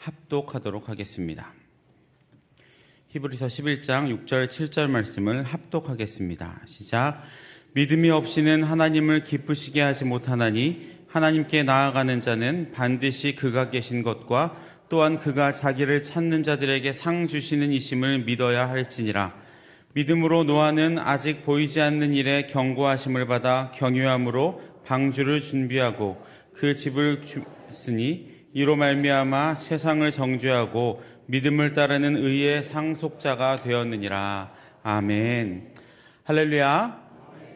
합독하도록 하겠습니다. 히브리서 11장 6절 7절 말씀을 합독하겠습니다. 시작. 믿음이 없이는 하나님을 기쁘시게 하지 못하나니 하나님께 나아가는 자는 반드시 그가 계신 것과 또한 그가 자기를 찾는 자들에게 상 주시는 이심을 믿어야 할지니라. 믿음으로 노아는 아직 보이지 않는 일에 경고하심을 받아 경유함으로 방주를 준비하고 그 집을 쓰니 이로 말미암아 세상을 정죄하고 믿음을 따르는 의의 상속자가 되었느니라. 아멘. 할렐루야.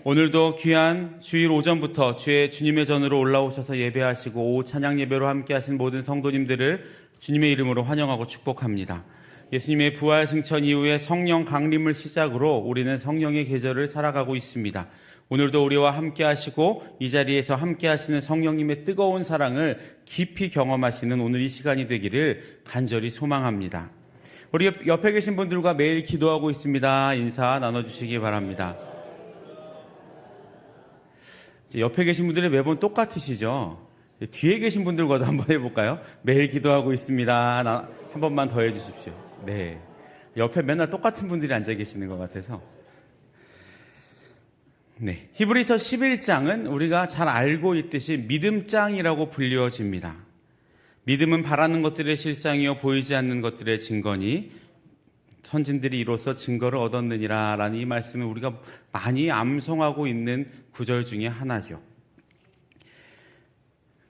오늘도 귀한 주일 오전부터 주의 주님의 전으로 올라오셔서 예배하시고 오후 찬양 예배로 함께하신 모든 성도님들을 주님의 이름으로 환영하고 축복합니다. 예수님의 부활 승천 이후에 성령 강림을 시작으로 우리는 성령의 계절을 살아가고 있습니다. 오늘도 우리와 함께 하시고 이 자리에서 함께 하시는 성령님의 뜨거운 사랑을 깊이 경험하시는 오늘 이 시간이 되기를 간절히 소망합니다. 우리 옆에 계신 분들과 매일 기도하고 있습니다. 인사 나눠주시기 바랍니다. 옆에 계신 분들은 매번 똑같으시죠? 뒤에 계신 분들과도 한번 해볼까요? 매일 기도하고 있습니다. 한 번만 더 해주십시오. 네, 옆에 맨날 똑같은 분들이 앉아 계시는 것 같아서. 네, 히브리서 11장은 우리가 잘 알고 있듯이 믿음장이라고 불리워집니다. 믿음은 바라는 것들의 실상이요 보이지 않는 것들의 증거니 선진들이 이로써 증거를 얻었느니라 라는 이 말씀은 우리가 많이 암송하고 있는 구절 중에 하나죠.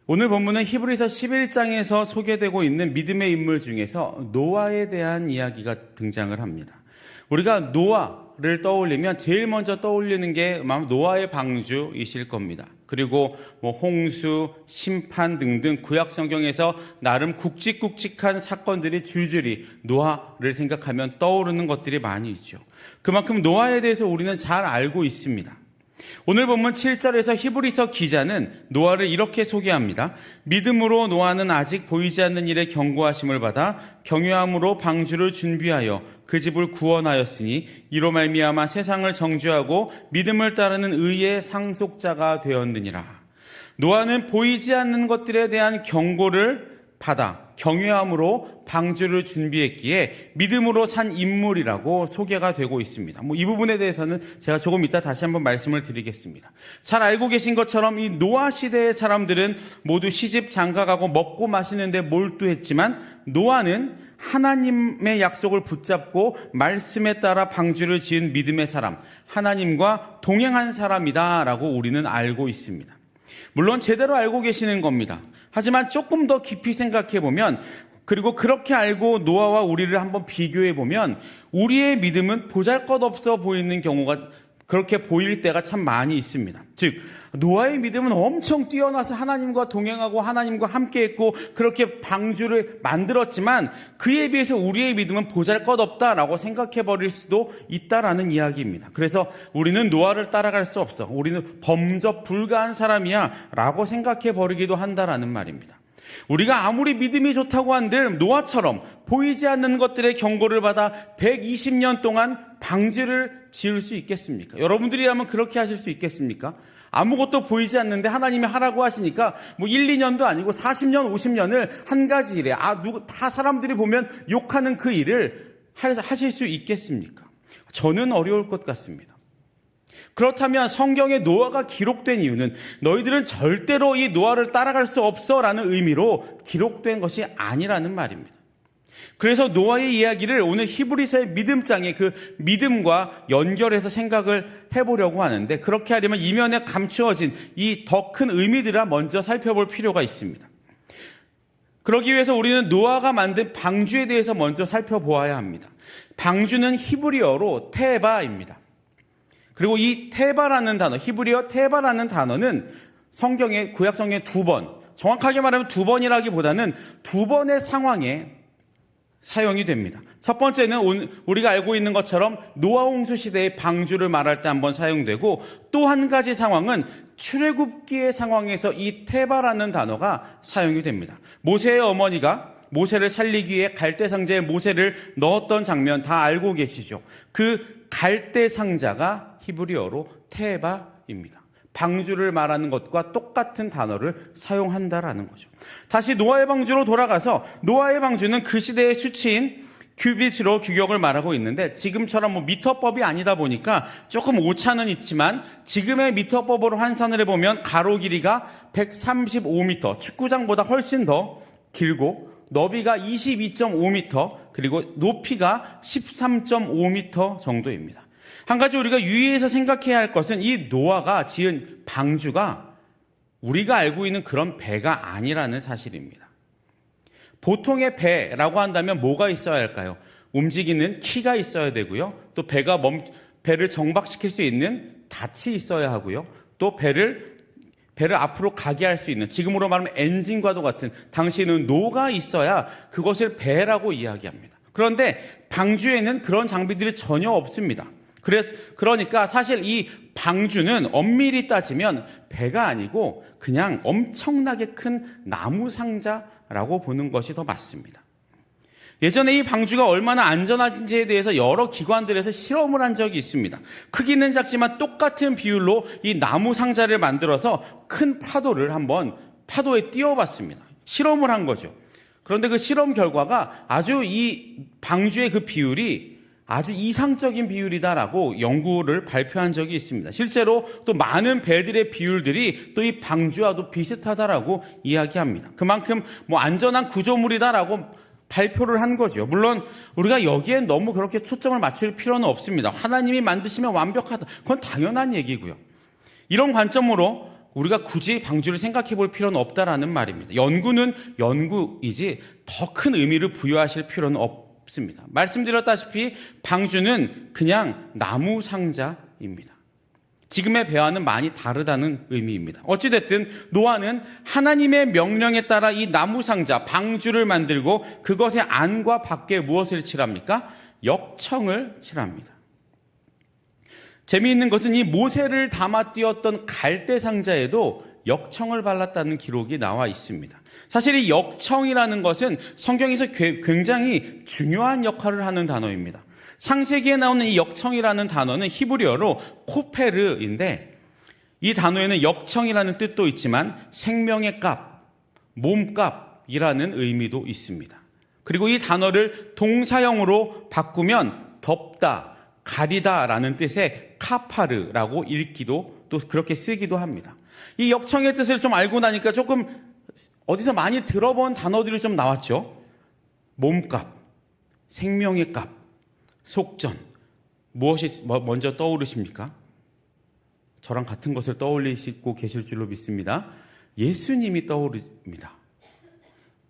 오늘 본문은 히브리서 11장에서 소개되고 있는 믿음의 인물 중에서 노아에 대한 이야기가 등장을 합니다. 우리가 노아를 떠올리면 제일 먼저 떠올리는 게 노아의 방주이실 겁니다. 그리고 홍수, 심판 등등 구약 성경에서 나름 굵직굵직한 사건들이 줄줄이 노아를 생각하면 떠오르는 것들이 많이 있죠. 그만큼 노아에 대해서 우리는 잘 알고 있습니다. 오늘 본문 7절에서 히브리서 기자는 노아를 이렇게 소개합니다. 믿음으로 노아는 아직 보이지 않는 일에 경고하심을 받아 경유함으로 방주를 준비하여 그 집을 구원하였으니 이로 말미암아 세상을 정죄하고 믿음을 따르는 의의 상속자가 되었느니라. 노아는 보이지 않는 것들에 대한 경고를 받아 경유함으로 방주를 준비했기에 믿음으로 산 인물이라고 소개가 되고 있습니다. 이 부분에 대해서는 제가 조금 이따 다시 한번 말씀을 드리겠습니다. 잘 알고 계신 것처럼 이 노아 시대의 사람들은 모두 시집 장가가고 먹고 마시는데 몰두했지만 노아는 하나님의 약속을 붙잡고 말씀에 따라 방주를 지은 믿음의 사람, 하나님과 동행한 사람이다라고 우리는 알고 있습니다. 물론 제대로 알고 계시는 겁니다. 하지만 조금 더 깊이 생각해 보면, 그리고 그렇게 알고 노아와 우리를 한번 비교해 보면 우리의 믿음은 보잘것없어 보이는 경우가 그렇게 보일 때가 참 많이 있습니다. 즉 노아의 믿음은 엄청 뛰어나서 하나님과 동행하고 하나님과 함께했고 그렇게 방주를 만들었지만 그에 비해서 우리의 믿음은 보잘것없다라고 생각해 버릴 수도 있다라는 이야기입니다. 그래서 우리는 노아를 따라갈 수 없어, 우리는 범접 불가한 사람이야 라고 생각해 버리기도 한다라는 말입니다. 우리가 아무리 믿음이 좋다고 한들 노아처럼 보이지 않는 것들의 경고를 받아 120년 동안 방주를 지을 수 있겠습니까? 여러분들이라면 그렇게 하실 수 있겠습니까? 아무것도 보이지 않는데 하나님이 하라고 하시니까 1, 2년도 아니고 40년, 50년을 한 가지 일에 다 사람들이 보면 욕하는 그 일을 하실 수 있겠습니까? 저는 어려울 것 같습니다. 그렇다면 성경에 노아가 기록된 이유는 너희들은 절대로 이 노아를 따라갈 수 없어 라는 의미로 기록된 것이 아니라는 말입니다. 그래서 노아의 이야기를 오늘 히브리서의 믿음장의 그 믿음과 연결해서 생각을 해보려고 하는데, 그렇게 하려면 이면에 감추어진 이 더 큰 의미들을 먼저 살펴볼 필요가 있습니다. 그러기 위해서 우리는 노아가 만든 방주에 대해서 먼저 살펴보아야 합니다. 방주는 히브리어로 테바입니다. 그리고 이 테바라는 단어, 히브리어 테바라는 단어는 구약 성경에 2번, 정확하게 말하면 2번이라기보다는 2번의 상황에 사용이 됩니다. 첫 번째는 우리가 알고 있는 것처럼 노아 홍수 시대의 방주를 말할 때 한번 사용되고, 또 한 가지 상황은 출애굽기의 상황에서 이 테바라는 단어가 사용이 됩니다. 모세의 어머니가 모세를 살리기 위해 갈대 상자에 모세를 넣었던 장면 다 알고 계시죠? 그 갈대 상자가 히브리어로 테바입니다. 방주를 말하는 것과 똑같은 단어를 사용한다라는 거죠. 다시 노아의 방주로 돌아가서 노아의 방주는 그 시대의 수치인 큐빗으로 규격을 말하고 있는데 지금처럼 미터법이 아니다 보니까 조금 오차는 있지만 지금의 미터법으로 환산을 해보면 가로 길이가 135m, 축구장보다 훨씬 더 길고 너비가 22.5m, 그리고 높이가 13.5m 정도입니다. 한 가지 우리가 유의해서 생각해야 할 것은 이 노아가 지은 방주가 우리가 알고 있는 그런 배가 아니라는 사실입니다. 보통의 배라고 한다면 뭐가 있어야 할까요? 움직이는 키가 있어야 되고요. 또 배를 정박시킬 수 있는 닻이 있어야 하고요. 또 배를 앞으로 가게 할 수 있는, 지금으로 말하면 엔진과도 같은, 당시에는 노가 있어야 그것을 배라고 이야기합니다. 그런데 방주에는 그런 장비들이 전혀 없습니다. 그러니까 사실 이 방주는 엄밀히 따지면 배가 아니고 그냥 엄청나게 큰 나무 상자라고 보는 것이 더 맞습니다. 예전에 이 방주가 얼마나 안전한지에 대해서 여러 기관들에서 실험을 한 적이 있습니다. 크기는 작지만 똑같은 비율로 이 나무 상자를 만들어서 큰 파도에 띄워봤습니다. 실험을 한 거죠. 그런데 그 실험 결과가 아주 이 방주의 그 비율이 아주 이상적인 비율이다라고 연구를 발표한 적이 있습니다. 실제로 또 많은 배들의 비율들이 또 이 방주와도 비슷하다라고 이야기합니다. 그만큼 안전한 구조물이다라고 발표를 한 거죠. 물론 우리가 여기엔 너무 그렇게 초점을 맞출 필요는 없습니다. 하나님이 만드시면 완벽하다. 그건 당연한 얘기고요. 이런 관점으로 우리가 굳이 방주를 생각해 볼 필요는 없다라는 말입니다. 연구는 연구이지 더 큰 의미를 부여하실 필요는 없습니다. 말씀드렸다시피 방주는 그냥 나무 상자입니다. 지금의 배와는 많이 다르다는 의미입니다. 어찌됐든 노아는 하나님의 명령에 따라 이 나무 상자, 방주를 만들고 그것의 안과 밖에 무엇을 칠합니까? 역청을 칠합니다. 재미있는 것은 이 모세를 담아 띄었던 갈대 상자에도 역청을 발랐다는 기록이 나와 있습니다. 사실 이 역청이라는 것은 성경에서 굉장히 중요한 역할을 하는 단어입니다. 창세기에 나오는 이 역청이라는 단어는 히브리어로 코페르인데 이 단어에는 역청이라는 뜻도 있지만 생명의 값, 몸값이라는 의미도 있습니다. 그리고 이 단어를 동사형으로 바꾸면 덮다, 가리다라는 뜻의 카파르라고 읽기도 또 그렇게 쓰기도 합니다. 이 역청의 뜻을 좀 알고 나니까 조금 어디서 많이 들어본 단어들이 좀 나왔죠. 몸값, 생명의 값, 속전. 무엇이 먼저 떠오르십니까? 저랑 같은 것을 떠올리시고 계실 줄로 믿습니다. 예수님이 떠오릅니다.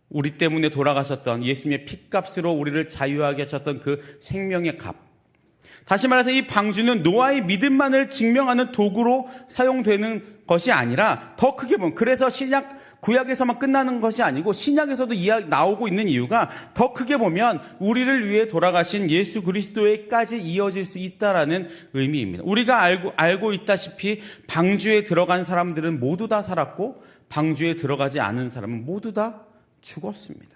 우리 때문에 돌아가셨던 예수님의 핏값으로 우리를 자유하게 하셨던 그 생명의 값. 다시 말해서 이 방주는 노아의 믿음만을 증명하는 도구로 사용되는 것이 아니라 더 크게 보면, 그래서 구약에서만 끝나는 것이 아니고 신약에서도 나오고 있는 이유가 더 크게 보면 우리를 위해 돌아가신 예수 그리스도에까지 이어질 수 있다라는 의미입니다. 우리가 알고 있다시피 방주에 들어간 사람들은 모두 다 살았고 방주에 들어가지 않은 사람은 모두 다 죽었습니다.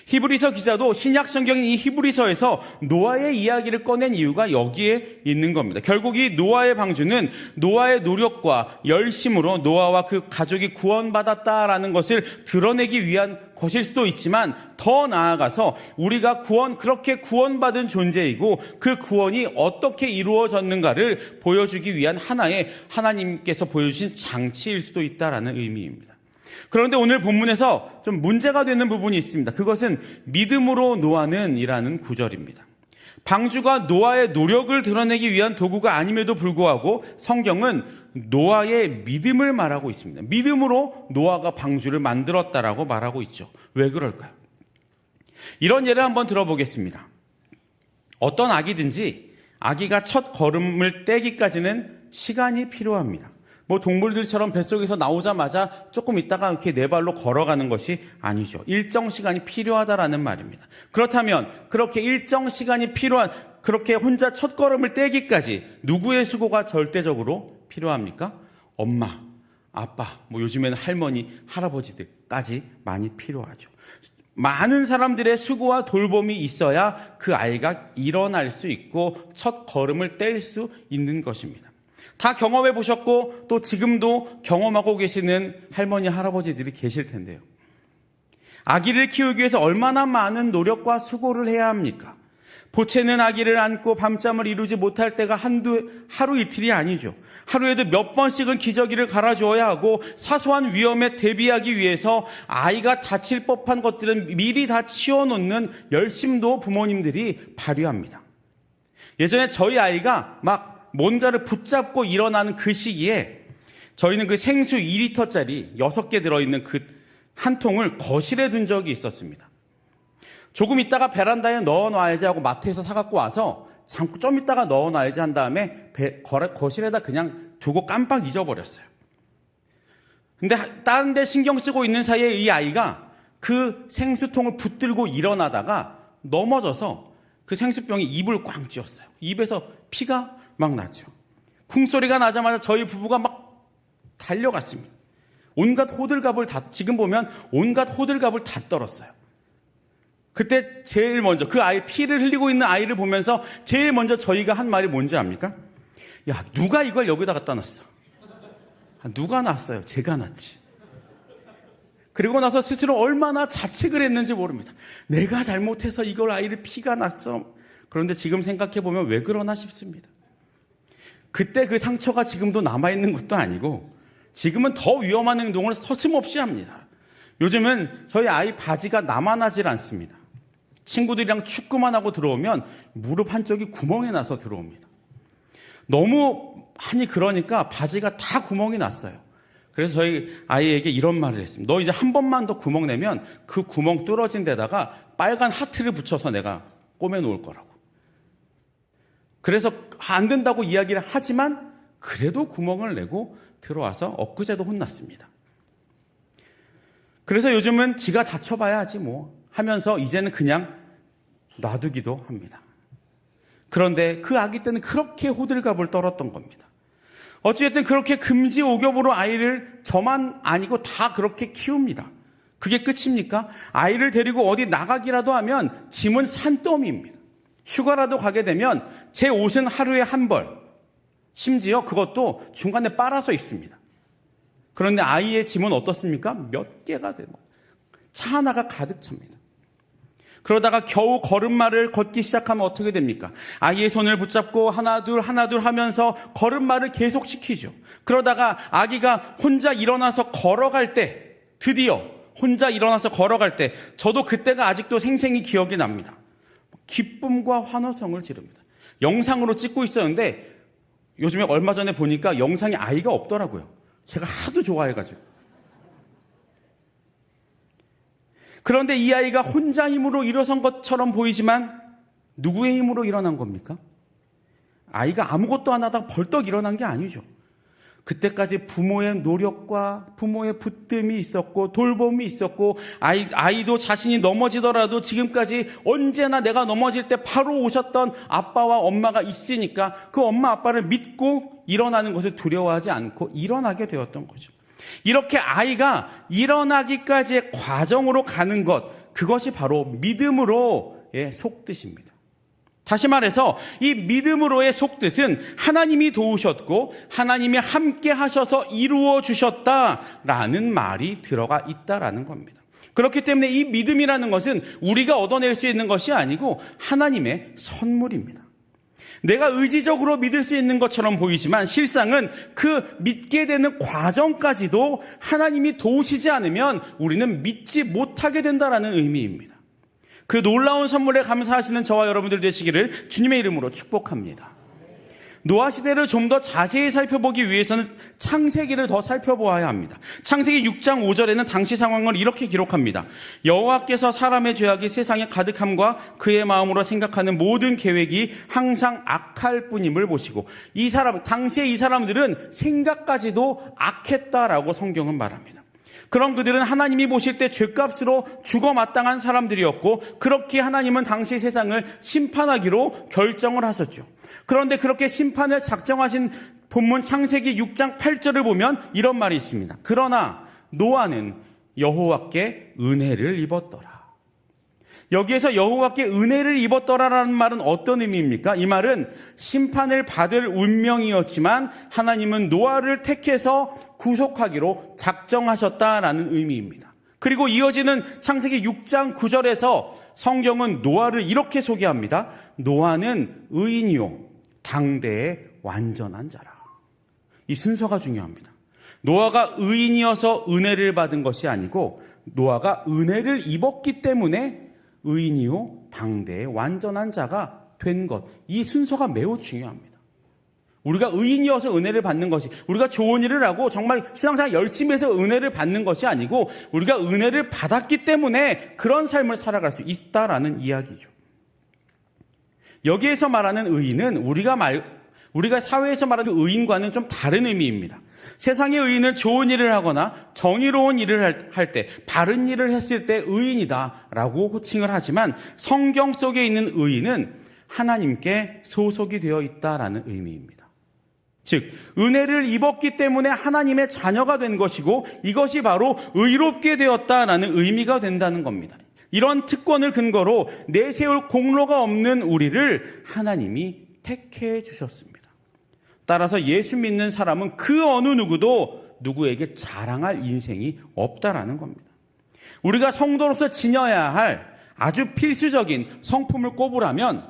히브리서 기자도 신약 성경인 이 히브리서에서 노아의 이야기를 꺼낸 이유가 여기에 있는 겁니다. 결국 이 노아의 방주는 노아의 노력과 열심으로 노아와 그 가족이 구원받았다라는 것을 드러내기 위한 것일 수도 있지만 더 나아가서 우리가 그렇게 구원받은 존재이고 그 구원이 어떻게 이루어졌는가를 보여주기 위한 하나의 하나님께서 보여주신 장치일 수도 있다라는 의미입니다. 그런데 오늘 본문에서 좀 문제가 되는 부분이 있습니다. 그것은 믿음으로 노아는 이라는 구절입니다. 방주가 노아의 노력을 드러내기 위한 도구가 아님에도 불구하고 성경은 노아의 믿음을 말하고 있습니다. 믿음으로 노아가 방주를 만들었다라고 말하고 있죠. 왜 그럴까요? 이런 예를 한번 들어보겠습니다. 어떤 아기가 첫 걸음을 떼기까지는 시간이 필요합니다. 동물들처럼 뱃속에서 나오자마자 조금 있다가 이렇게 네 발로 걸어가는 것이 아니죠. 일정 시간이 필요하다라는 말입니다. 그렇다면 그렇게 일정 시간이 그렇게 혼자 첫 걸음을 떼기까지 누구의 수고가 절대적으로 필요합니까? 엄마, 아빠, 요즘에는 할머니, 할아버지들까지 많이 필요하죠. 많은 사람들의 수고와 돌봄이 있어야 그 아이가 일어날 수 있고 첫 걸음을 뗄 수 있는 것입니다. 다 경험해 보셨고 또 지금도 경험하고 계시는 할머니, 할아버지들이 계실 텐데요. 아기를 키우기 위해서 얼마나 많은 노력과 수고를 해야 합니까? 보채는 아기를 안고 밤잠을 이루지 못할 때가 하루 이틀이 아니죠. 하루에도 몇 번씩은 기저귀를 갈아주어야 하고 사소한 위험에 대비하기 위해서 아이가 다칠 법한 것들은 미리 다 치워놓는 열심도 부모님들이 발휘합니다. 예전에 저희 아이가 막 뭔가를 붙잡고 일어나는 그 시기에 저희는 그 생수 2리터짜리 6개 들어있는 그 한 통을 거실에 둔 적이 있었습니다. 조금 있다가 베란다에 넣어놔야지 하고 마트에서 사갖고 와서 좀 있다가 넣어놔야지 한 다음에 거실에다 그냥 두고 깜빡 잊어버렸어요. 근데 다른 데 신경 쓰고 있는 사이에 이 아이가 그 생수통을 붙들고 일어나다가 넘어져서 그 생수병이 입을 꽝 찧었어요. 입에서 피가 막 나죠. 쿵소리가 나자마자 저희 부부가 막 달려갔습니다. 지금 보면 온갖 호들갑을 다 떨었어요. 그때 제일 먼저 그 아이, 피를 흘리고 있는 아이를 보면서 제일 먼저 저희가 한 말이 뭔지 압니까? 야, 누가 이걸 여기다 갖다 놨어? 누가 놨어요? 제가 놨지. 그리고 나서 스스로 얼마나 자책을 했는지 모릅니다. 내가 잘못해서 이걸 아이를 피가 났어. 그런데 지금 생각해보면 왜 그러나 싶습니다. 그때 그 상처가 지금도 남아있는 것도 아니고 지금은 더 위험한 행동을 서슴없이 합니다. 요즘은 저희 아이 바지가 남아나질 않습니다. 친구들이랑 축구만 하고 들어오면 무릎 한쪽이 구멍이 나서 들어옵니다. 너무 많이 그러니까 바지가 다 구멍이 났어요. 그래서 저희 아이에게 이런 말을 했습니다. 너 이제 한 번만 더 구멍 내면 그 구멍 뚫어진 데다가 빨간 하트를 붙여서 내가 꼬매놓을 거라고. 그래서 안 된다고 이야기를 하지만 그래도 구멍을 내고 들어와서 엊그제도 혼났습니다. 그래서 요즘은 지가 다쳐봐야지 뭐 하면서 이제는 그냥 놔두기도 합니다. 그런데 그 아기 때는 그렇게 호들갑을 떨었던 겁니다. 어찌됐든 그렇게 금지옥엽으로 아이를 저만 아니고 다 그렇게 키웁니다. 그게 끝입니까? 아이를 데리고 어디 나가기라도 하면 짐은 산더미입니다. 휴가라도 가게 되면 제 옷은 하루에 한 벌, 심지어 그것도 중간에 빨아서 입습니다. 그런데 아이의 짐은 어떻습니까? 몇 개가 되고 차 하나가 가득 찹니다. 그러다가 겨우 걸음마를 걷기 시작하면 어떻게 됩니까? 아이의 손을 붙잡고 하나 둘 하면서 걸음마를 계속 시키죠. 그러다가 아기가 혼자 일어나서 걸어갈 때, 드디어 혼자 일어나서 걸어갈 때, 저도 그때가 아직도 생생히 기억이 납니다. 기쁨과 환호성을 지릅니다. 영상으로 찍고 있었는데 요즘에 얼마 전에 보니까 영상에 아이가 없더라고요. 제가 하도 좋아해가지고. 그런데 이 아이가 혼자 힘으로 일어선 것처럼 보이지만 누구의 힘으로 일어난 겁니까? 아이가 아무것도 안 하다가 벌떡 일어난 게 아니죠. 그때까지 부모의 노력과 부모의 붙듦이 있었고 돌봄이 있었고 아이도 자신이 넘어지더라도 지금까지 언제나 내가 넘어질 때 바로 오셨던 아빠와 엄마가 있으니까 그 엄마 아빠를 믿고 일어나는 것을 두려워하지 않고 일어나게 되었던 거죠. 이렇게 아이가 일어나기까지의 과정으로 가는 것, 그것이 바로 믿음으로의 속뜻입니다. 다시 말해서 이 믿음으로의 속뜻은 하나님이 도우셨고 하나님이 함께 하셔서 이루어 주셨다라는 말이 들어가 있다라는 겁니다. 그렇기 때문에 이 믿음이라는 것은 우리가 얻어낼 수 있는 것이 아니고 하나님의 선물입니다. 내가 의지적으로 믿을 수 있는 것처럼 보이지만 실상은 그 믿게 되는 과정까지도 하나님이 도우시지 않으면 우리는 믿지 못하게 된다라는 의미입니다. 그 놀라운 선물에 감사하시는 저와 여러분들 되시기를 주님의 이름으로 축복합니다. 노아 시대를 좀 더 자세히 살펴보기 위해서는 창세기를 더 살펴보아야 합니다. 창세기 6장 5절에는 당시 상황을 이렇게 기록합니다. 여호와께서 사람의 죄악이 세상에 가득함과 그의 마음으로 생각하는 모든 계획이 항상 악할 뿐임을 보시고, 당시에 이 사람들은 생각까지도 악했다라고 성경은 말합니다. 그럼 그들은 하나님이 보실 때 죄값으로 죽어 마땅한 사람들이었고, 그렇게 하나님은 당시 세상을 심판하기로 결정을 하셨죠. 그런데 그렇게 심판을 작정하신 본문 창세기 6장 8절을 보면 이런 말이 있습니다. 그러나 노아는 여호와께 은혜를 입었더라. 여기에서 여호와께 은혜를 입었더라라는 말은 어떤 의미입니까? 이 말은 심판을 받을 운명이었지만 하나님은 노아를 택해서 구속하기로 작정하셨다라는 의미입니다. 그리고 이어지는 창세기 6장 9절에서 성경은 노아를 이렇게 소개합니다. 노아는 의인이요 당대의 완전한 자라. 이 순서가 중요합니다. 노아가 의인이어서 은혜를 받은 것이 아니고 노아가 은혜를 입었기 때문에 의인이요 당대의 완전한 자가 된 것. 이 순서가 매우 중요합니다. 우리가 의인이어서 은혜를 받는 것이, 우리가 좋은 일을 하고 정말 신앙생활 열심히 해서 은혜를 받는 것이 아니고 우리가 은혜를 받았기 때문에 그런 삶을 살아갈 수 있다라는 이야기죠. 여기에서 말하는 의인은 우리가 사회에서 말하는 의인과는 좀 다른 의미입니다. 세상의 의인은 좋은 일을 하거나 정의로운 일을 할 때, 바른 일을 했을 때 의인이다라고 호칭을 하지만 성경 속에 있는 의인은 하나님께 소속이 되어 있다라는 의미입니다. 즉, 은혜를 입었기 때문에 하나님의 자녀가 된 것이고 이것이 바로 의롭게 되었다라는 의미가 된다는 겁니다. 이런 특권을 근거로 내세울 공로가 없는 우리를 하나님이 택해 주셨습니다. 따라서 예수 믿는 사람은 그 어느 누구도 누구에게 자랑할 인생이 없다라는 겁니다. 우리가 성도로서 지녀야 할 아주 필수적인 성품을 꼽으라면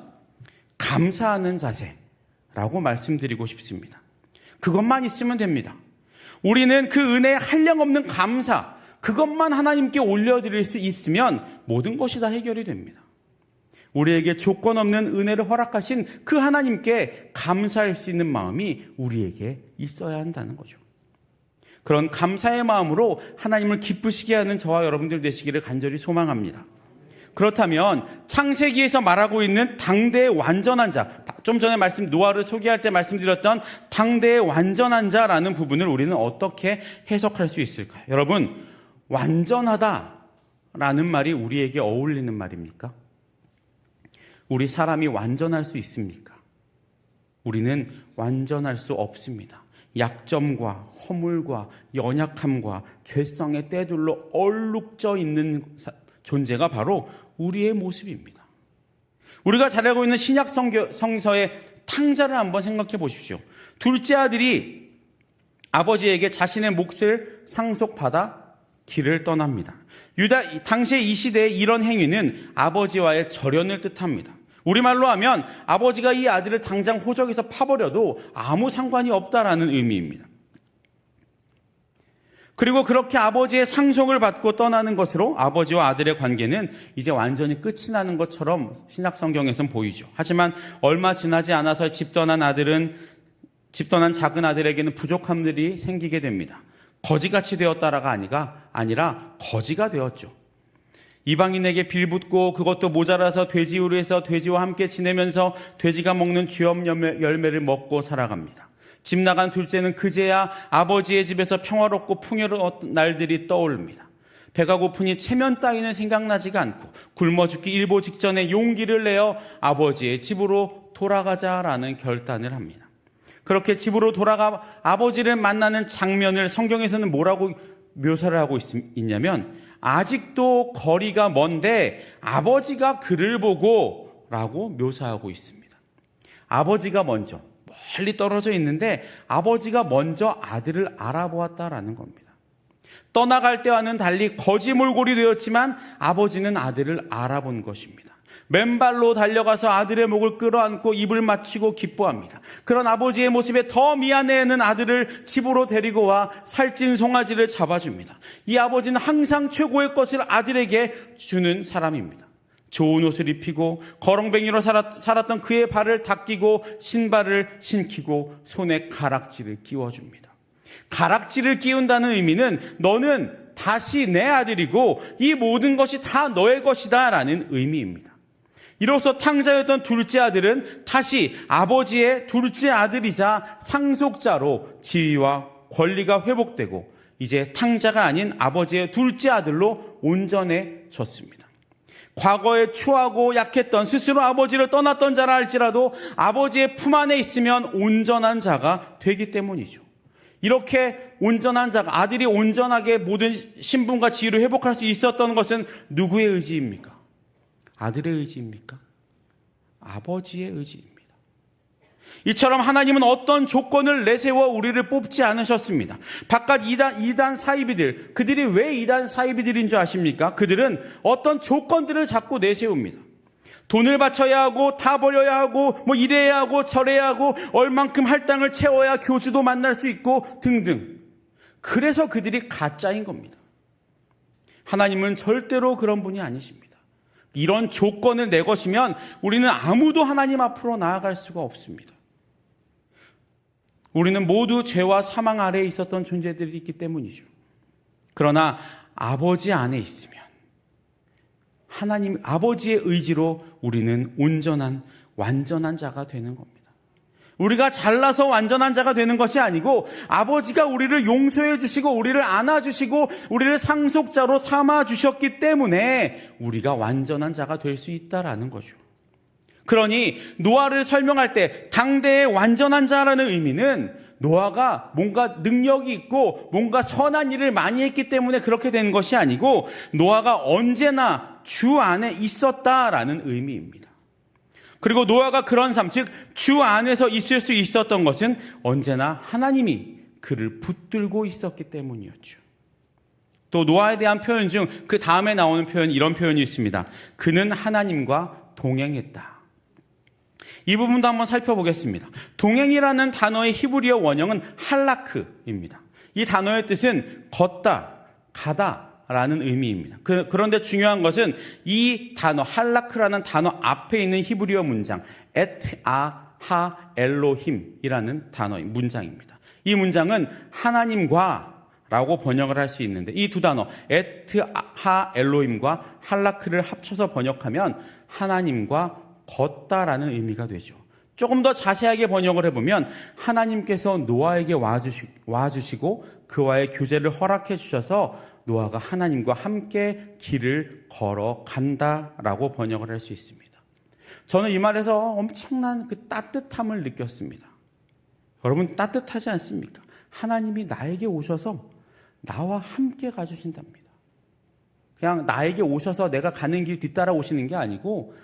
감사하는 자세라고 말씀드리고 싶습니다. 그것만 있으면 됩니다. 우리는 그 은혜에 한량없는 감사, 그것만 하나님께 올려드릴 수 있으면 모든 것이 다 해결이 됩니다. 우리에게 조건 없는 은혜를 허락하신 그 하나님께 감사할 수 있는 마음이 우리에게 있어야 한다는 거죠. 그런 감사의 마음으로 하나님을 기쁘시게 하는 저와 여러분들 되시기를 간절히 소망합니다. 그렇다면 창세기에서 말하고 있는 당대의 완전한 자, 좀 전에 노아를 소개할 때 말씀드렸던 당대의 완전한 자라는 부분을 우리는 어떻게 해석할 수 있을까요? 여러분, 완전하다라는 말이 우리에게 어울리는 말입니까? 우리 사람이 완전할 수 있습니까? 우리는 완전할 수 없습니다. 약점과 허물과 연약함과 죄성의 때둘로 얼룩져 있는 존재가 바로 우리의 모습입니다. 우리가 잘 알고 있는 신약 성서의 탕자를 한번 생각해 보십시오. 둘째 아들이 아버지에게 자신의 몫을 상속받아 길을 떠납니다. 당시의 이 시대의 이런 행위는 아버지와의 절연을 뜻합니다. 우리말로 하면 아버지가 이 아들을 당장 호적에서 파버려도 아무 상관이 없다라는 의미입니다. 그리고 그렇게 아버지의 상속을 받고 떠나는 것으로 아버지와 아들의 관계는 이제 완전히 끝이 나는 것처럼 신약 성경에서는 보이죠. 하지만 얼마 지나지 않아서 집 떠난 작은 아들에게는 부족함들이 생기게 됩니다. 거지같이 되었다라가 아니라 거지가 되었죠. 이방인에게 빌붙고 그것도 모자라서 돼지우를 해서 돼지와 함께 지내면서 돼지가 먹는 쥐염 열매를 먹고 살아갑니다. 집 나간 둘째는 그제야 아버지의 집에서 평화롭고 풍요로운 날들이 떠오릅니다. 배가 고프니 체면 따위는 생각나지가 않고 굶어 죽기 일보 직전에 용기를 내어 아버지의 집으로 돌아가자라는 결단을 합니다. 그렇게 집으로 돌아가 아버지를 만나는 장면을 성경에서는 뭐라고 묘사를 하고 있냐면 아직도 거리가 먼데 아버지가 그를 보고 라고 묘사하고 있습니다. 아버지가 먼저 멀리 떨어져 있는데 아버지가 먼저 아들을 알아보았다라는 겁니다. 떠나갈 때와는 달리 거지몰골이 되었지만 아버지는 아들을 알아본 것입니다. 맨발로 달려가서 아들의 목을 끌어안고 입을 맞추고 기뻐합니다. 그런 아버지의 모습에 더 미안해하는 아들을 집으로 데리고 와 살찐 송아지를 잡아줍니다. 이 아버지는 항상 최고의 것을 아들에게 주는 사람입니다. 좋은 옷을 입히고 거렁뱅이로 살았던 그의 발을 닦이고 신발을 신기고 손에 가락지를 끼워줍니다. 가락지를 끼운다는 의미는 너는 다시 내 아들이고 이 모든 것이 다 너의 것이다 라는 의미입니다. 이로써 탕자였던 둘째 아들은 다시 아버지의 둘째 아들이자 상속자로 지위와 권리가 회복되고 이제 탕자가 아닌 아버지의 둘째 아들로 온전해졌습니다. 과거에 추하고 약했던 스스로 아버지를 떠났던 자라 할지라도 아버지의 품 안에 있으면 온전한 자가 되기 때문이죠. 이렇게 온전한 자가 아들이 온전하게 모든 신분과 지위를 회복할 수 있었던 것은 누구의 의지입니까? 아들의 의지입니까? 아버지의 의지입니다. 이처럼 하나님은 어떤 조건을 내세워 우리를 뽑지 않으셨습니다. 바깥 이단 사이비들, 그들이 왜 이단 사이비들인 줄 아십니까? 그들은 어떤 조건들을 자꾸 내세웁니다. 돈을 바쳐야 하고, 다 버려야 하고, 이래야 하고, 저래야 하고, 얼만큼 할당을 채워야 교주도 만날 수 있고, 등등. 그래서 그들이 가짜인 겁니다. 하나님은 절대로 그런 분이 아니십니다. 이런 조건을 내것이면 우리는 아무도 하나님 앞으로 나아갈 수가 없습니다. 우리는 모두 죄와 사망 아래에 있었던 존재들이 있기 때문이죠. 그러나 아버지 안에 있으면 하나님 아버지의 의지로 우리는 온전한 완전한 자가 되는 겁니다. 우리가 잘나서 완전한 자가 되는 것이 아니고 아버지가 우리를 용서해 주시고 우리를 안아주시고 우리를 상속자로 삼아 주셨기 때문에 우리가 완전한 자가 될 수 있다라는 거죠. 그러니 노아를 설명할 때 당대의 완전한 자라는 의미는 노아가 뭔가 능력이 있고 뭔가 선한 일을 많이 했기 때문에 그렇게 된 것이 아니고 노아가 언제나 주 안에 있었다라는 의미입니다. 그리고 노아가 그런 삶, 즉 주 안에서 있을 수 있었던 것은 언제나 하나님이 그를 붙들고 있었기 때문이었죠. 또 노아에 대한 표현 중 그 다음에 나오는 표현, 이런 표현이 있습니다. 그는 하나님과 동행했다. 이 부분도 한번 살펴보겠습니다. 동행이라는 단어의 히브리어 원형은 할라크입니다. 이 단어의 뜻은 걷다, 가다라는 의미입니다. 그런데 중요한 것은 이 단어 할라크라는 단어 앞에 있는 히브리어 문장 에트아하 엘로힘이라는 단어의 문장입니다. 이 문장은 하나님과 라고 번역을 할 수 있는데 이 두 단어 에트하 엘로힘과 할라크를 합쳐서 번역하면 하나님과 걷다라는 의미가 되죠. 조금 더 자세하게 번역을 해보면 하나님께서 노아에게 와주시고 그와의 교제를 허락해 주셔서 노아가 하나님과 함께 길을 걸어간다라고 번역을 할 수 있습니다. 저는 이 말에서 엄청난 그 따뜻함을 느꼈습니다. 여러분 따뜻하지 않습니까? 하나님이 나에게 오셔서 나와 함께 가주신답니다. 그냥 나에게 오셔서 내가 가는 길 뒤따라 오시는 게 아니고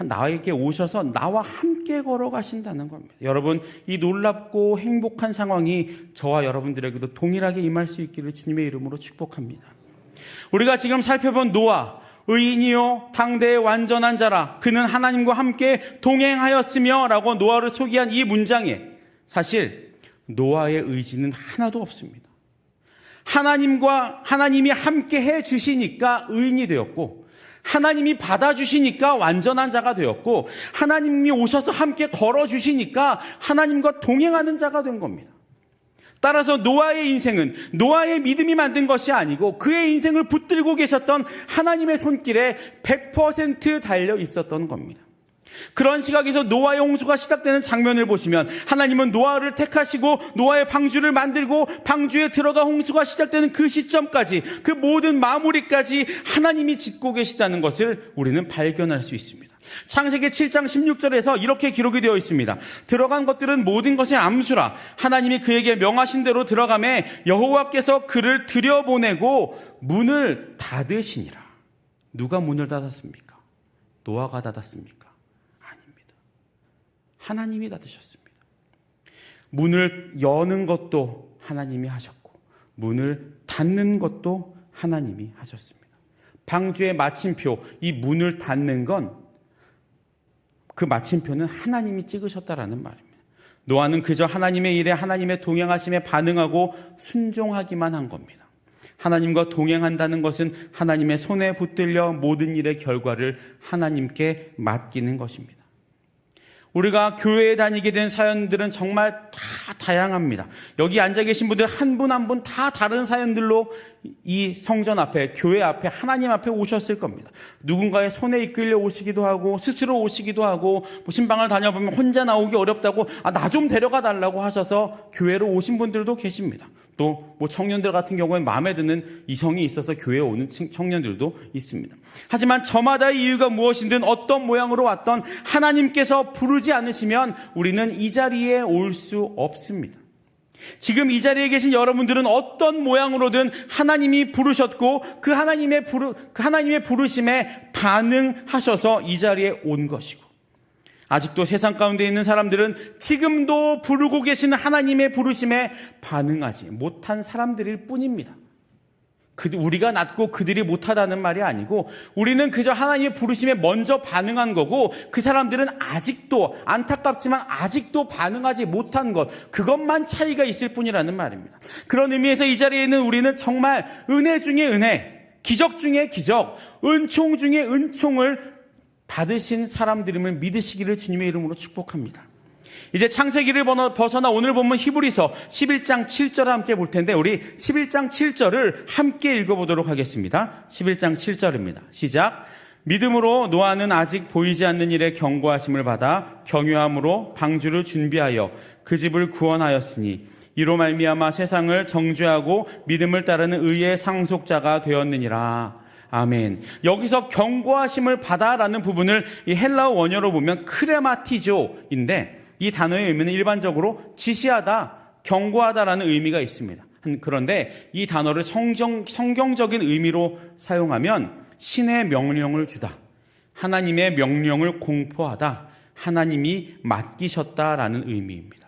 나에게 오셔서 나와 함께 걸어가신다는 겁니다. 여러분 이 놀랍고 행복한 상황이 저와 여러분들에게도 동일하게 임할 수 있기를 주님의 이름으로 축복합니다. 우리가 지금 살펴본 노아, 의인이요 당대의 완전한 자라 그는 하나님과 함께 동행하였으며 라고 노아를 소개한 이 문장에 사실 노아의 의지는 하나도 없습니다. 하나님이 함께 해주시니까 의인이 되었고 하나님이 받아주시니까 완전한 자가 되었고 하나님이 오셔서 함께 걸어주시니까 하나님과 동행하는 자가 된 겁니다. 따라서 노아의 인생은 노아의 믿음이 만든 것이 아니고 그의 인생을 붙들고 계셨던 하나님의 손길에 100% 달려 있었던 겁니다. 그런 시각에서 노아의 홍수가 시작되는 장면을 보시면 하나님은 노아를 택하시고 노아의 방주를 만들고 방주에 들어가 홍수가 시작되는 그 시점까지 그 모든 마무리까지 하나님이 짓고 계시다는 것을 우리는 발견할 수 있습니다. 창세기 7장 16절에서 이렇게 기록이 되어 있습니다. 들어간 것들은 모든 것의 암수라 하나님이 그에게 명하신 대로 들어가매 여호와께서 그를 들여보내고 문을 닫으시니라. 누가 문을 닫았습니까? 노아가 닫았습니까? 하나님이 닫으셨습니다. 문을 여는 것도 하나님이 하셨고 문을 닫는 것도 하나님이 하셨습니다. 방주의 마침표, 이 문을 닫는 건 그 마침표는 하나님이 찍으셨다라는 말입니다. 노아는 그저 하나님의 일에 하나님의 동행하심에 반응하고 순종하기만 한 겁니다. 하나님과 동행한다는 것은 하나님의 손에 붙들려 모든 일의 결과를 하나님께 맡기는 것입니다. 우리가 교회에 다니게 된 사연들은 정말 다 다양합니다. 여기 앉아 계신 분들 한 분 한 분 다 다른 사연들로 이 성전 앞에, 교회 앞에, 하나님 앞에 오셨을 겁니다. 누군가의 손에 이끌려 오시기도 하고 스스로 오시기도 하고 신방을 다녀보면 혼자 나오기 어렵다고 나 좀 데려가 달라고 하셔서 교회로 오신 분들도 계십니다. 또 청년들 같은 경우에 마음에 드는 이성이 있어서 교회에 오는 청년들도 있습니다. 하지만 저마다의 이유가 무엇이든 어떤 모양으로 왔던 하나님께서 부르지 않으시면 우리는 이 자리에 올 수 없습니다. 지금 이 자리에 계신 여러분들은 어떤 모양으로든 하나님이 부르셨고 그 하나님의 부르심에 반응하셔서 이 자리에 온 것이고, 아직도 세상 가운데 있는 사람들은 지금도 부르고 계시는 하나님의 부르심에 반응하지 못한 사람들일 뿐입니다. 우리가 낫고 그들이 못하다는 말이 아니고, 우리는 그저 하나님의 부르심에 먼저 반응한 거고, 그 사람들은 아직도, 안타깝지만 아직도 반응하지 못한 것, 그것만 차이가 있을 뿐이라는 말입니다. 그런 의미에서 이 자리에 있는 우리는 정말 은혜 중에 은혜, 기적 중에 기적, 은총 중에 은총을 받으신 사람들임을 믿으시기를 주님의 이름으로 축복합니다. 이제 창세기를 벗어나 오늘 본문 히브리서 11장 7절을 함께 볼 텐데, 우리 11장 7절을 함께 읽어보도록 하겠습니다. 11장 7절입니다. 시작. 믿음으로 노아는 아직 보이지 않는 일에 경고하심을 받아 경유함으로 방주를 준비하여 그 집을 구원하였으니 이로 말미암아 세상을 정죄하고 믿음을 따르는 의의 상속자가 되었느니라. 아멘. 여기서 경고하심을 받아라는 부분을 이 헬라어 원어로 보면 크레마티조인데, 이 단어의 의미는 일반적으로 지시하다, 경고하다라는 의미가 있습니다. 그런데 이 단어를 성경적인 의미로 사용하면 신의 명령을 주다, 하나님의 명령을 공포하다, 하나님이 맡기셨다라는 의미입니다.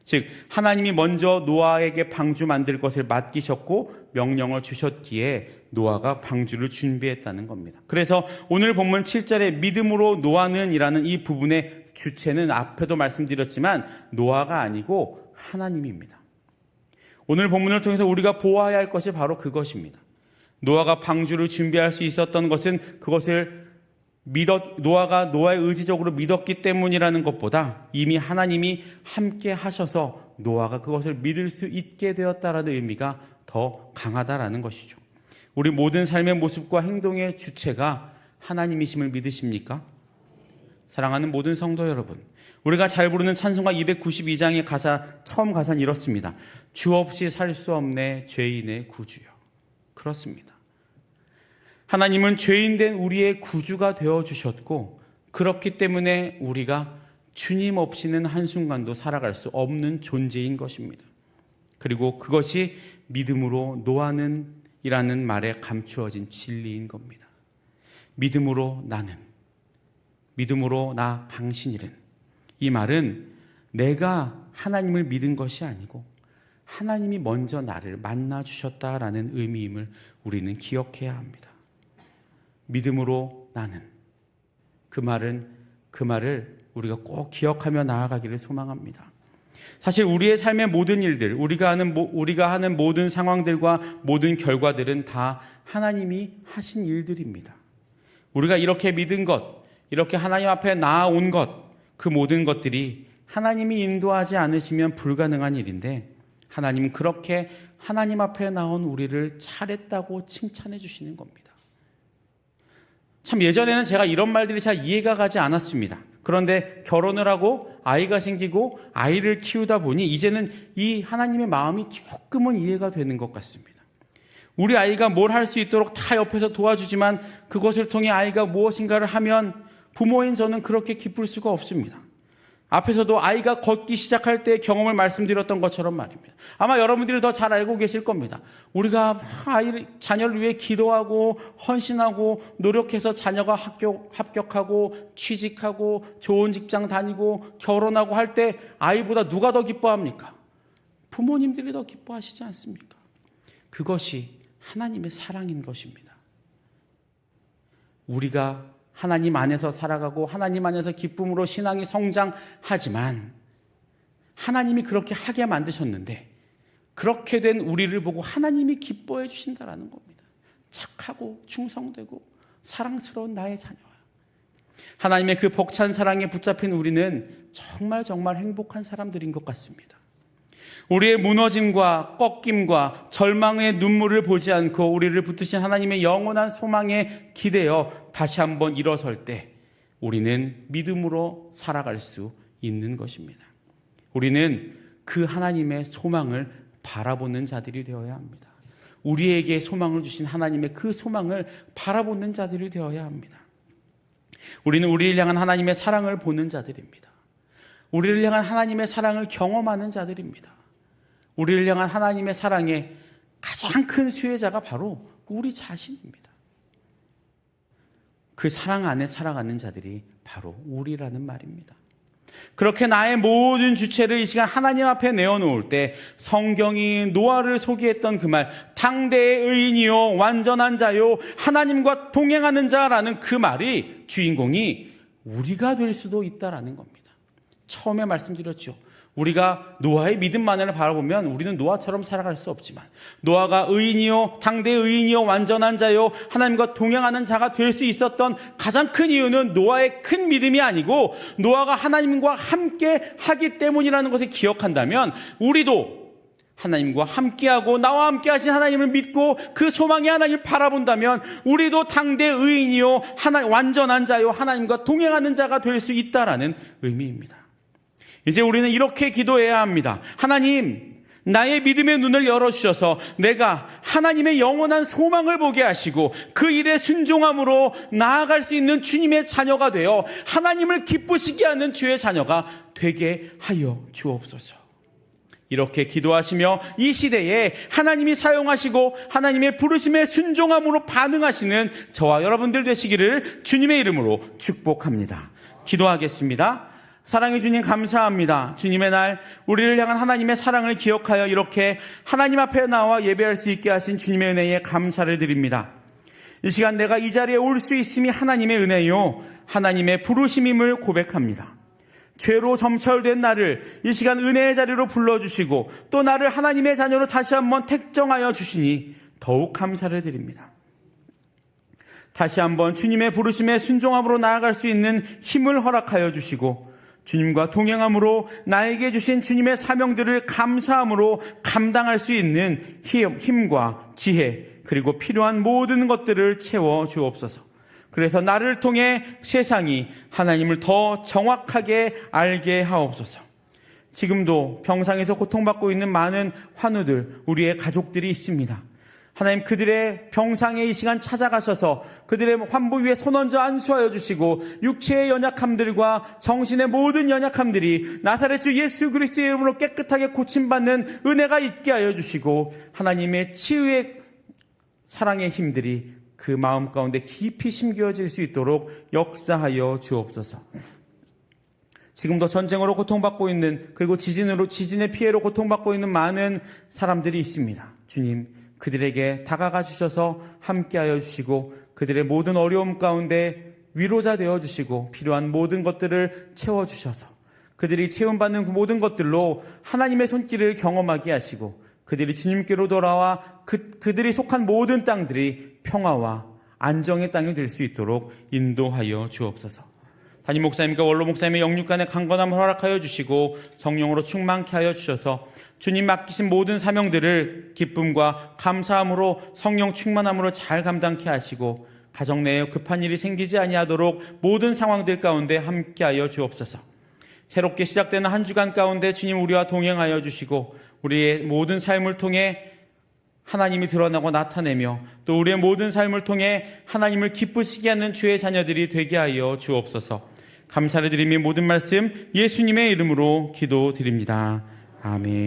즉 하나님이 먼저 노아에게 방주 만들 것을 맡기셨고 명령을 주셨기에 노아가 방주를 준비했다는 겁니다. 그래서 오늘 본문 7절에 믿음으로 노아는 이라는 이 부분의 주체는 앞에도 말씀드렸지만 노아가 아니고 하나님입니다. 오늘 본문을 통해서 우리가 보아야 할 것이 바로 그것입니다. 노아가 방주를 준비할 수 있었던 것은 그것을 노아가 노아의 의지적으로 믿었기 때문이라는 것보다 이미 하나님이 함께 하셔서 노아가 그것을 믿을 수 있게 되었다라는 의미가 더 강하다라는 것이죠. 우리 모든 삶의 모습과 행동의 주체가 하나님이심을 믿으십니까? 사랑하는 모든 성도 여러분, 우리가 잘 부르는 찬송가 292장의 처음 가사는 이렇습니다. 주 없이 살 수 없네 죄인의 구주여. 그렇습니다. 하나님은 죄인된 우리의 구주가 되어주셨고, 그렇기 때문에 우리가 주님 없이는 한순간도 살아갈 수 없는 존재인 것입니다. 그리고 그것이 믿음으로 노아는 이라는 말에 감추어진 진리인 겁니다. 믿음으로 나는, 믿음으로 나 당신이른, 이 말은 내가 하나님을 믿은 것이 아니고 하나님이 먼저 나를 만나주셨다라는 의미임을 우리는 기억해야 합니다. 믿음으로 나는, 그 말을 우리가 꼭 기억하며 나아가기를 소망합니다. 사실 우리의 삶의 모든 일들, 우리가 하는 모든 상황들과 모든 결과들은 다 하나님이 하신 일들입니다. 우리가 이렇게 믿은 것, 이렇게 하나님 앞에 나아온 것, 그 모든 것들이 하나님이 인도하지 않으시면 불가능한 일인데, 하나님은 그렇게 하나님 앞에 나온 우리를 잘했다고 칭찬해 주시는 겁니다. 참 예전에는 제가 이런 말들이 잘 이해가 가지 않았습니다. 그런데 결혼을 하고 아이가 생기고 아이를 키우다 보니 이제는 이 하나님의 마음이 조금은 이해가 되는 것 같습니다. 우리 아이가 뭘 할 수 있도록 다 옆에서 도와주지만 그것을 통해 아이가 무엇인가를 하면 부모인 저는 그렇게 기쁠 수가 없습니다. 앞에서도 아이가 걷기 시작할 때 경험을 말씀드렸던 것처럼 말입니다. 아마 여러분들이 더 잘 알고 계실 겁니다. 우리가 자녀를 위해 기도하고 헌신하고 노력해서 자녀가 합격하고 취직하고 좋은 직장 다니고 결혼하고 할 때 아이보다 누가 더 기뻐합니까? 부모님들이 더 기뻐하시지 않습니까? 그것이 하나님의 사랑인 것입니다. 우리가 하나님 안에서 살아가고 하나님 안에서 기쁨으로 신앙이 성장하지만 하나님이 그렇게 하게 만드셨는데 그렇게 된 우리를 보고 하나님이 기뻐해 주신다라는 겁니다. 착하고 충성되고 사랑스러운 나의 자녀야. 하나님의 그 벅찬 사랑에 붙잡힌 우리는 정말 행복한 사람들인 것 같습니다. 우리의 무너짐과 꺾임과 절망의 눈물을 보지 않고 우리를 붙드신 하나님의 영원한 소망에 기대어 다시 한번 일어설 때 우리는 믿음으로 살아갈 수 있는 것입니다. 우리는 그 하나님의 소망을 바라보는 자들이 되어야 합니다. 우리에게 소망을 주신 하나님의 그 소망을 바라보는 자들이 되어야 합니다. 우리는 우리를 향한 하나님의 사랑을 보는 자들입니다. 우리를 향한 하나님의 사랑을 경험하는 자들입니다. 우리를 향한 하나님의 사랑의 가장 큰 수혜자가 바로 우리 자신입니다. 그 사랑 안에 살아가는 자들이 바로 우리라는 말입니다. 그렇게 나의 모든 주체를 이 시간 하나님 앞에 내어놓을 때 성경이 노아를 소개했던 그 말, 당대의 의인이요 완전한 자요 하나님과 동행하는 자라는 그 말이 주인공이 우리가 될 수도 있다라는 겁니다. 처음에 말씀드렸죠. 우리가 노아의 믿음만을 바라보면 우리는 노아처럼 살아갈 수 없지만 노아가 의인이요 당대의 의인이요 완전한 자요 하나님과 동행하는 자가 될 수 있었던 가장 큰 이유는 노아의 큰 믿음이 아니고 노아가 하나님과 함께 하기 때문이라는 것을 기억한다면 우리도 하나님과 함께하고 나와 함께 하신 하나님을 믿고 그 소망의 하나님을 바라본다면 우리도 당대의 의인이요 완전한 자요 하나님과 동행하는 자가 될 수 있다라는 의미입니다. 이제 우리는 이렇게 기도해야 합니다. 하나님, 나의 믿음의 눈을 열어주셔서 내가 하나님의 영원한 소망을 보게 하시고 그 일에 순종함으로 나아갈 수 있는 주님의 자녀가 되어 하나님을 기쁘시게 하는 주의 자녀가 되게 하여 주옵소서. 이렇게 기도하시며 이 시대에 하나님이 사용하시고 하나님의 부르심에 순종함으로 반응하시는 저와 여러분들 되시기를 주님의 이름으로 축복합니다. 기도하겠습니다. 사랑의 주님 감사합니다. 주님의 날 우리를 향한 하나님의 사랑을 기억하여 이렇게 하나님 앞에 나와 예배할 수 있게 하신 주님의 은혜에 감사를 드립니다. 이 시간 내가 이 자리에 올 수 있음이 하나님의 은혜요 하나님의 부르심임을 고백합니다. 죄로 점철된 나를 이 시간 은혜의 자리로 불러주시고 또 나를 하나님의 자녀로 다시 한번 택정하여 주시니 더욱 감사를 드립니다. 다시 한번 주님의 부르심에 순종함으로 나아갈 수 있는 힘을 허락하여 주시고 주님과 동행함으로 나에게 주신 주님의 사명들을 감사함으로 감당할 수 있는 힘과 지혜 그리고 필요한 모든 것들을 채워 주옵소서. 그래서 나를 통해 세상이 하나님을 더 정확하게 알게 하옵소서. 지금도 병상에서 고통받고 있는 많은 환우들, 우리의 가족들이 있습니다. 하나님 그들의 병상에 이 시간 찾아가셔서 그들의 환부 위에 손 얹어 안수하여 주시고 육체의 연약함들과 정신의 모든 연약함들이 나사렛 주 예수 그리스도의 이름으로 깨끗하게 고침받는 은혜가 있게 하여 주시고 하나님의 치유의 사랑의 힘들이 그 마음 가운데 깊이 심겨질 수 있도록 역사하여 주옵소서. 지금도 전쟁으로 고통받고 있는 그리고 지진의 피해로 고통받고 있는 많은 사람들이 있습니다. 주님 그들에게 다가가 주셔서 함께하여 주시고 그들의 모든 어려움 가운데 위로자 되어 주시고 필요한 모든 것들을 채워주셔서 그들이 채움받는 그 모든 것들로 하나님의 손길을 경험하게 하시고 그들이 주님께로 돌아와 그들이 속한 모든 땅들이 평화와 안정의 땅이 될 수 있도록 인도하여 주옵소서. 담임 목사님과 원로 목사님의 영육간의 강건함을 허락하여 주시고 성령으로 충만케 하여 주셔서 주님 맡기신 모든 사명들을 기쁨과 감사함으로 성령 충만함으로 잘 감당케 하시고 가정 내에 급한 일이 생기지 아니하도록 모든 상황들 가운데 함께하여 주옵소서. 새롭게 시작되는 한 주간 가운데 주님 우리와 동행하여 주시고 우리의 모든 삶을 통해 하나님이 드러나고 나타내며 또 우리의 모든 삶을 통해 하나님을 기쁘시게 하는 주의 자녀들이 되게 하여 주옵소서. 감사를 드리며 모든 말씀 예수님의 이름으로 기도드립니다. 아멘.